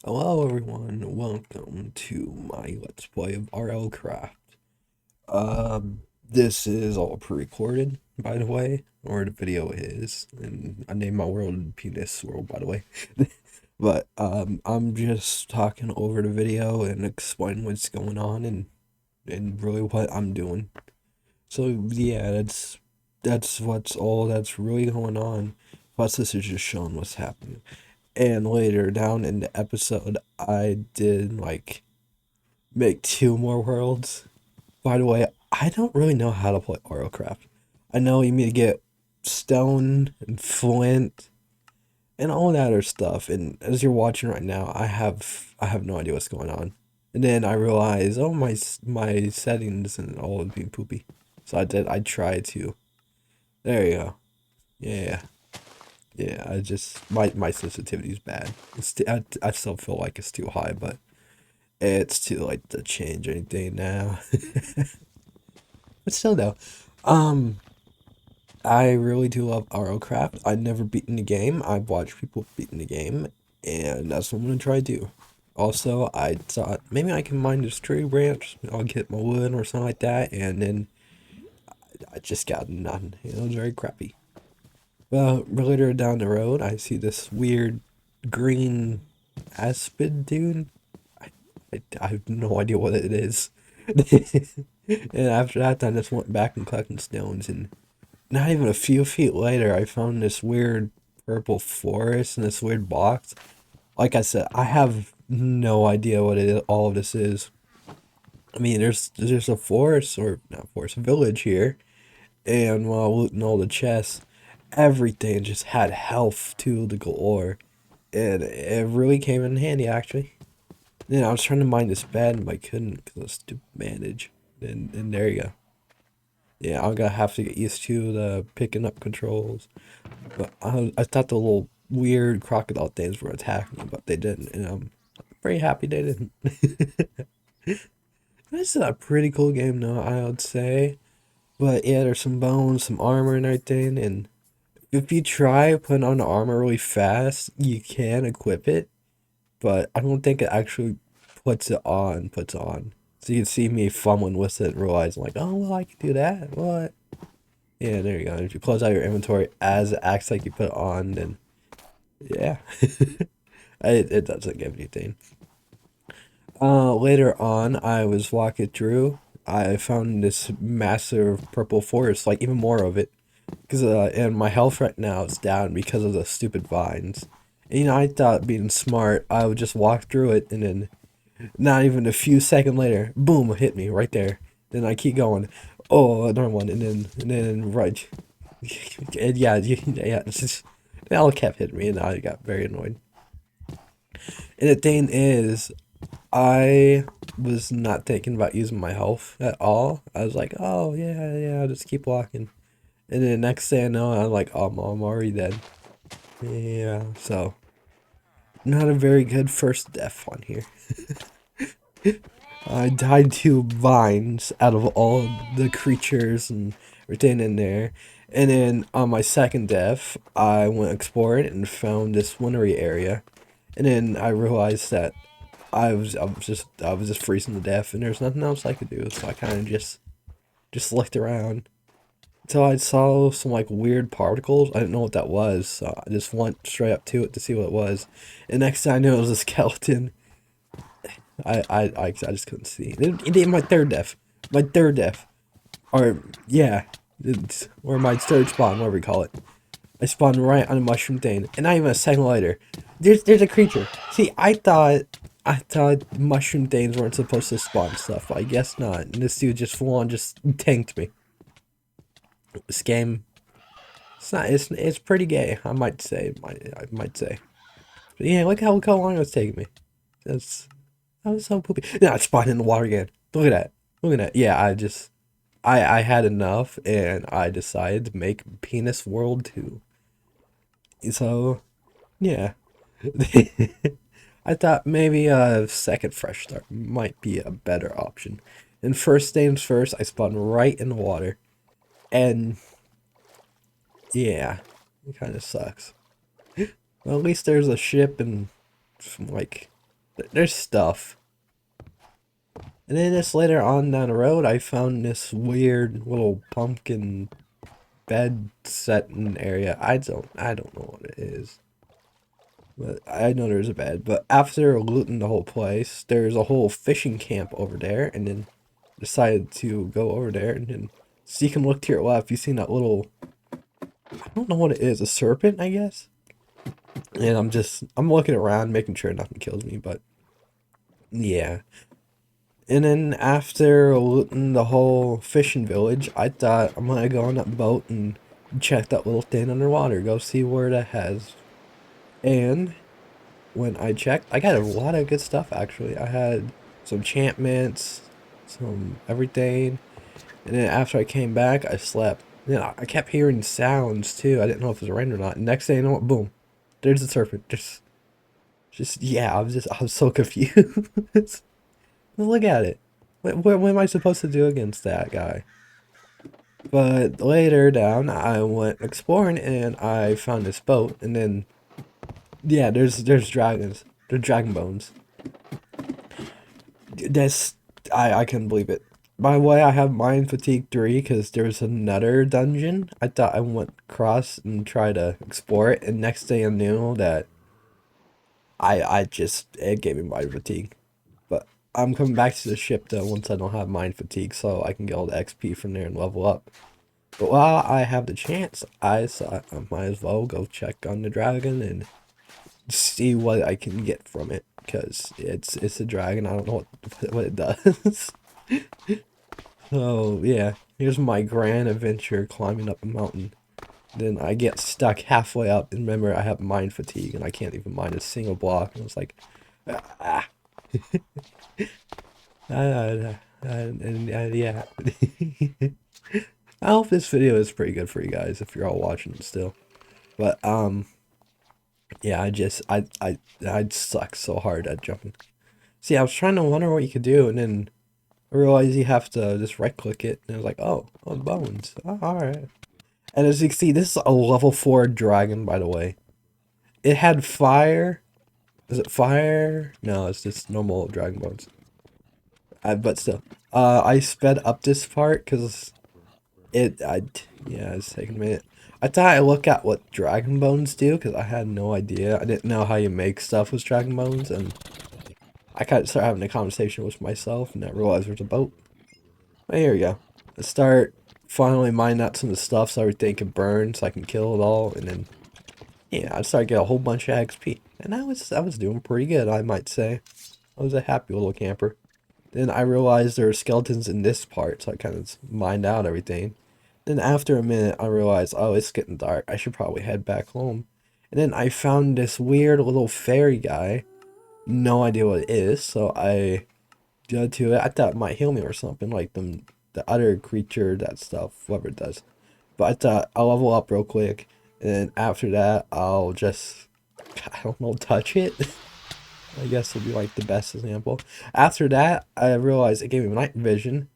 Hello everyone, welcome to my Let's Play of RLCraft. This is all pre-recorded, by the way, or the video is, and I named my world Penis World, by the way. But, I'm just talking over the video and explaining what's going on and really what I'm doing. So, yeah, that's that's really going on. Plus, this is just showing what's happening. And later down in the episode, I did like make two more worlds. By the way, I don't really know how to play RLCraft. I know you need to get stone and flint and all that other stuff. And as you're watching right now, I have no idea what's going on. And then I realized, oh my settings and all of being poopy. So I tried to. There you go. Yeah. Yeah, I just my sensitivity is bad. I still feel like it's too high, but it's too late to change anything now. But still though, um, I really do love ROCraft. I've never beaten the game. I've watched people beating the game, and that's what I'm gonna try to do. Also, I thought maybe I can mine this tree branch. I'll get my wood or something like that, and then I just got none. It was very crappy. Well, later down the road, I see this weird green aspen dude. I have no idea what it is. And after that, I just went back and collected stones, and not even a few feet later, I found this weird purple forest in this weird box. Like I said, I have no idea what all of this is. I mean, there's a forest or not forest, village here, and while looting all the chests, everything just had health to the galore, and it really came in handy actually. I was trying to mine this bed, but I couldn't because of stupid manage. And there you go. Yeah, I'm gonna have to get used to the picking up controls. But I thought the little weird crocodile things were attacking me, but they didn't, and I'm pretty happy they didn't. This is a pretty cool game, though, I would say. But yeah, there's some bones, some armor, and everything. And if you try putting on the armor really fast, you can equip it. But I don't think it actually puts it on. So you can see me fumbling with it and realizing like, oh well I can do that. What? Yeah, there you go. If you close out your inventory as it acts like you put it on, then yeah. It doesn't give anything. Later on I was walking through, I found this massive purple forest, like even more of it. Cause and my health right now is down because of the stupid vines. And, I thought being smart, I would just walk through it and then not even a few seconds later, boom, hit me right there. Then I keep going. Oh, another one, and then right, and yeah, it's just it all kept hitting me, and I got very annoyed. And the thing is, I was not thinking about using my health at all. I was like, oh yeah, I'll just keep walking. And then the next thing I know, I'm like, oh, I'm already dead. Yeah, so not a very good first death on here. I died to vines out of all the creatures and everything in there. And then on my second death, I went exploring and found this winery area. And then I realized that I was just freezing to death and there's nothing else I could do. So I kind of just looked around until I saw some like weird particles. I didn't know what that was, so I just went straight up to it to see what it was. And next thing I knew, it was a skeleton. I just couldn't see. It did my third death. My third death. Or, yeah. Or my third spawn, whatever we call it. I spawned right on a mushroom thing. And not even a second later. There's a creature. See, I thought mushroom things weren't supposed to spawn stuff, but I guess not. And this dude just full on just tanked me. This game, it's pretty gay, I might say. I might say. But yeah, look how long it was taking me. That's That was so poopy. Yeah, I spawned in the water again. Look at that. Look at that. Yeah, I had enough and I decided to make Penis World 2. So, yeah. I thought maybe a second fresh start might be a better option. And first things first, I spawned right in the water. And yeah, it kind of sucks. Well, at least there's a ship and some, like, There's stuff. And then just later on down the road, I found this weird little pumpkin bed setting area. I don't know what it is. But I know there's a bed. But after looting the whole place, there's a whole fishing camp over there, and then decided to go over there, and then so you can look to your left, you seen that little, I don't know what it is, a serpent, I guess? And I'm looking around, making sure nothing kills me, but yeah. And then after looting the whole fishing village, I thought I'm gonna go on that boat and check that little thing underwater, go see where that has. And when I checked, I got a lot of good stuff actually. I had some enchantments, some everything. And then after I came back, I slept. Yeah, I kept hearing sounds too. I didn't know if it was rain or not. Next thing you know, boom, there's the serpent. Just yeah. I was so confused. Look at it. What am I supposed to do against that guy? But later down, I went exploring and I found this boat. And then yeah, there's dragons. They're dragon bones. That's I couldn't believe it. By the way, I have Mind Fatigue 3 because there's another dungeon. I thought I went across and try to explore it, and next thing I knew that it gave me Mind Fatigue. But I'm coming back to the ship though once I don't have Mind Fatigue, so I can get all the XP from there and level up. But while I have the chance, I might as well go check on the dragon and see what I can get from it, because it's a dragon. I don't know what it does. So yeah, here's my grand adventure climbing up a mountain. Then I get stuck halfway up, and remember I have mind fatigue and I can't even mind a single block. And I was like, ah, and yeah. I hope this video is pretty good for you guys if you're all watching it still. But yeah, I suck so hard at jumping. See, I was trying to wonder what you could do, and then I realized you have to just right click it, and I was like, oh, bones. Oh, alright. And as you can see, this is a level 4 dragon, by the way. It had fire. Is it fire? No, it's just normal dragon bones. But still. I sped up this part because yeah, it's taking a minute. I thought I look at what dragon bones do because I had no idea. I didn't know how you make stuff with dragon bones, and I kind of started having a conversation with myself, and I realized there's a boat. But here we go. I start finally mining out some of the stuff so everything can burn, so I can kill it all, and then yeah, I started getting a whole bunch of XP, and I was doing pretty good, I might say. I was a happy little camper. Then I realized there were skeletons in this part, so I kind of mined out everything. Then after a minute, I realized, oh, it's getting dark. I should probably head back home. And then I found this weird little fairy guy. No idea what it is, so I go to it. I thought it might heal me or something, like the other creature, that stuff, whatever it does. But I thought I'll level up real quick, and then after that, I'll just, I don't know, touch it. I guess would be like the best example. After that, I realized it gave me night vision,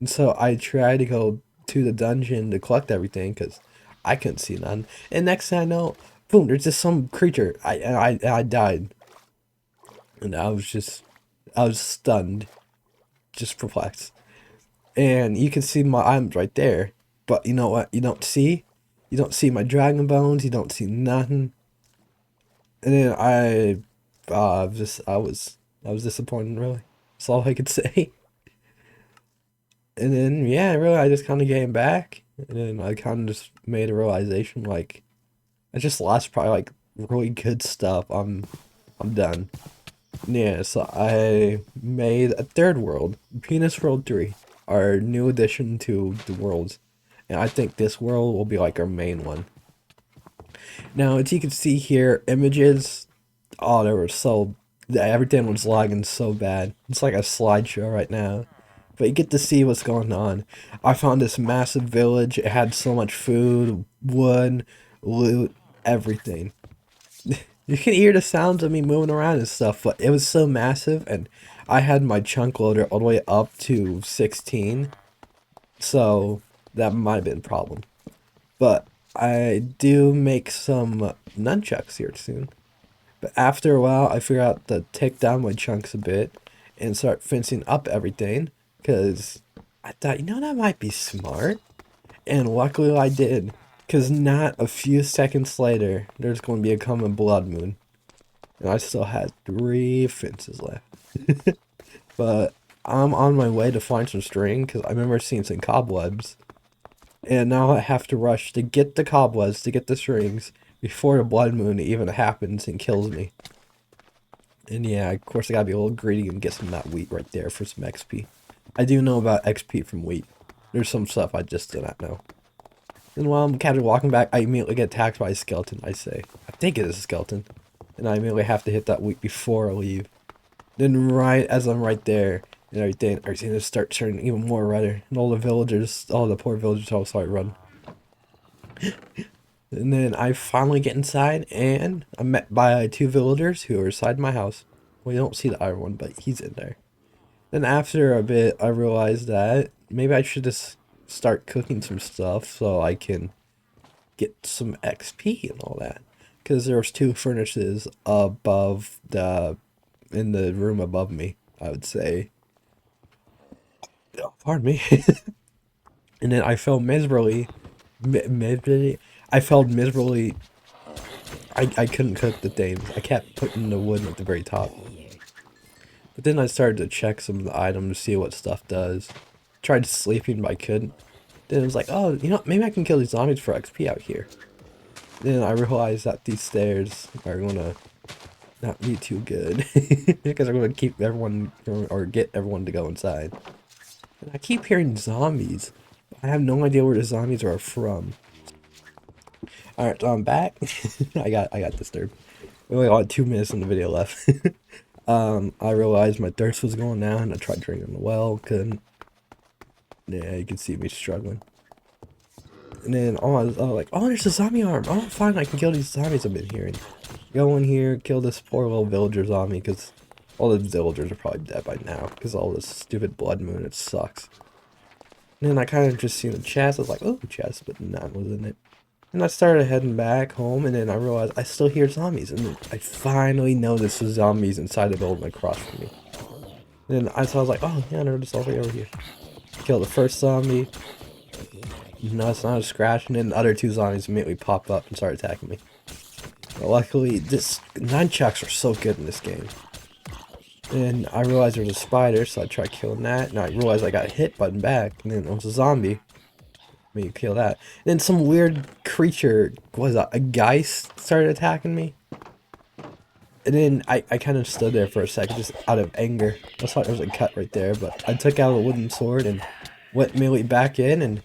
and so I tried to go to the dungeon to collect everything because I couldn't see none. And next thing I know, boom! There's just some creature. I died, and I was stunned, just perplexed. And you can see my items right there, but you know what? You don't see my dragon bones. You don't see nothing. And then I was disappointed, really. That's all I could say. And then yeah, really, I just kind of came back, and then I kind of just made a realization, like, I just lost probably like really good stuff. I'm done. Yeah, so I made a third world, Penis World 3, our new addition to the worlds, and I think this world will be like our main one. Now, as you can see here, images. Oh, they were so, everything was lagging so bad. It's like a slideshow right now. But you get to see what's going on. I found this massive village. It had so much food, wood, loot, everything. You can hear the sounds of me moving around and stuff, but it was so massive, and I had my chunk loader all the way up to 16. So that might have been a problem. But I do make some nunchucks here soon. But after a while, I figured out to take down my chunks a bit and start fencing up everything because I thought, that might be smart. And luckily I did, because not a few seconds later, there's going to be a coming blood moon. And I still had 3 fences left. But I'm on my way to find some string, because I remember seeing some cobwebs. And now I have to rush to get the cobwebs, to get the strings, before the blood moon even happens and kills me. And yeah, of course I gotta be a little greedy and get some of that wheat right there for some XP. I do know about XP from wheat. There's some stuff I just do not know. And while I'm casually walking back, I immediately get attacked by a skeleton, I think it is a skeleton. And I immediately have to hit that wheat before I leave. Then right as I'm right there, and everything just starts turning even more redder. And all the poor villagers all start running. And then I finally get inside, and I'm met by 2 villagers who are inside my house. Well, you don't see the other one, but he's in there. Then after a bit, I realized that maybe I should just start cooking some stuff so I can get some XP and all that. Because there was 2 furnaces in the room above me, I would say. Oh, pardon me. And then I fell miserably. I failed miserably. I couldn't cook the things. I kept putting the wood at the very top. But then I started to check some of the items to see what stuff does. Tried sleeping, but I couldn't. Then it was like, oh, maybe I can kill these zombies for XP out here. Then I realized that these stairs are gonna not be too good. Because I'm gonna keep everyone, or get everyone to go inside. And I keep hearing zombies. I have no idea where the zombies are from. Alright, so I'm back. I got disturbed. We only got 2 minutes in the video left. I realized my thirst was going down. I tried drinking the well, couldn't. Yeah, you can see me struggling. And then I was like, oh, there's a zombie arm. Oh, fine, I can kill these zombies I've been hearing. Go in here, kill this poor little villager zombie, because all the villagers are probably dead by now, because all this stupid blood moon, it sucks. And then I kind of just seen the chest. I was like, oh, chest, but none was in it. And I started heading back home, and then I realized I still hear zombies. And then I finally noticed the zombies inside the building across from me. And then I was like, oh, yeah, they're just all the way over here. Killed the first zombie. No, it's not a scratch. And then the other 2 zombies immediately popped up and started attacking me. But luckily, nunchucks are so good in this game. And I realized there was a spider, so I tried killing that. And I realized I got hit button back. And then there was a zombie. Me kill that. And then some weird creature, what was that, a geist, started attacking me. And then I kind of stood there for a second, just out of anger. I thought there was a cut right there, but I took out a wooden sword and went immediately back in and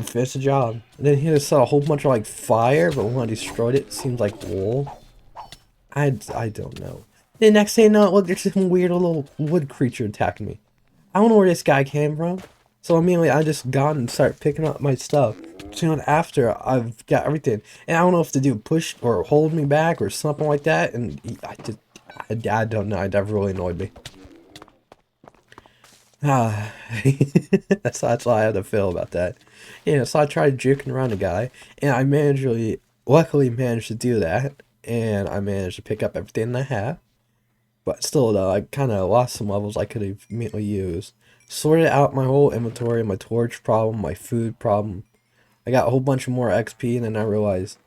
finished the job. And then he just saw a whole bunch of like fire, but when I destroyed it, it seems like wool. I don't know. The next thing you know, look, there's some weird little wood creature attacking me. I don't know where this guy came from. So immediately I just got and start picking up my stuff. Soon after I've got everything, and I don't know if to do push or hold me back or something like that. And I don't know. That really annoyed me. That's how I had to feel about that. Yeah, so I tried juking around the guy, and I luckily managed to do that, and I managed to pick up everything I have. But still, though, I kind of lost some levels I could have immediately used. Sorted out my whole inventory, my torch problem, my food problem. I got a whole bunch of more XP, and then I realized,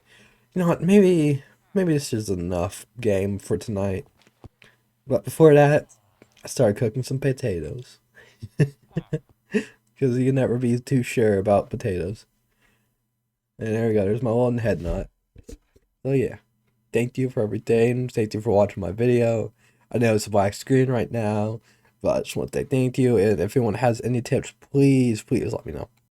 you know what, maybe this is enough game for tonight. But before that, I started cooking some potatoes. Because you can never be too sure about potatoes. And there we go, there's my little head knot. So yeah, thank you for everything. Thank you for watching my video. I know it's a black screen right now, but I just want to say thank you. And if anyone has any tips, please let me know.